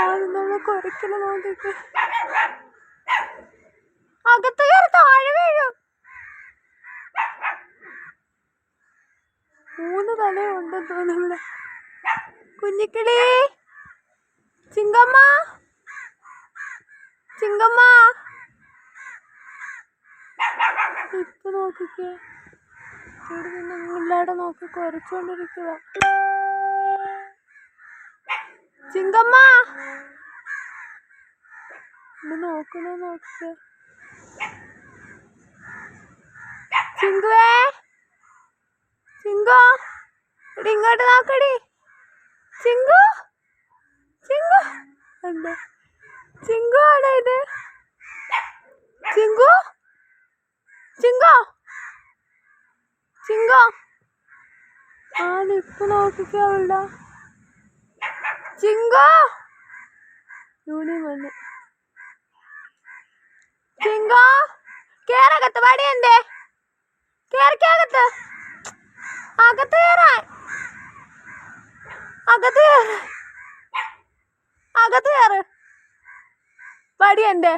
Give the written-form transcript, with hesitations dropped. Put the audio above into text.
ആദ്യം കുരക്കല് നോക്കിക്ക്. അകത്ത് കയറി താഴെ വീഴും. 3 തലയുണ്ടെന്ന് തോന്നുന്നു. കുഞ്ഞിക്കിളി ചിങ്കമ്മ, ചിങ്കമ്മ ഇപ്പൊ നോക്കിക്കേ. ഇവിടെ നിന്നില്ലാടെ നോക്കി കുരച്ചോണ്ടിരിക്കുക. ചിങ്കമ്മ ഇത് നോക്കണോ നോക്കിക്കേ. ചിങ്കുവേ, ചിങ്കോ ഇവിടെ ഇങ്ങോട്ട് നോക്കടി. ചിങ്കു, ചിങ്കു എന്താ ചിങ്കു ആണോ ഇത്? ചിങ്കു, ചിങ്കോ, ചിങ്കോ ആ നിപ്പ് നോക്കിക്കോ അവളുടെ. ചിങ്കോ യൂണിയും വന്ന്. ചിങ്കോ കേറകത്ത് പടി എന്തേ? കേറിക്കകത്ത്, അകത്ത് കയറാൻ, അകത്ത് കയറ്, അകത്ത് കയറ്. പടി എന്തേ?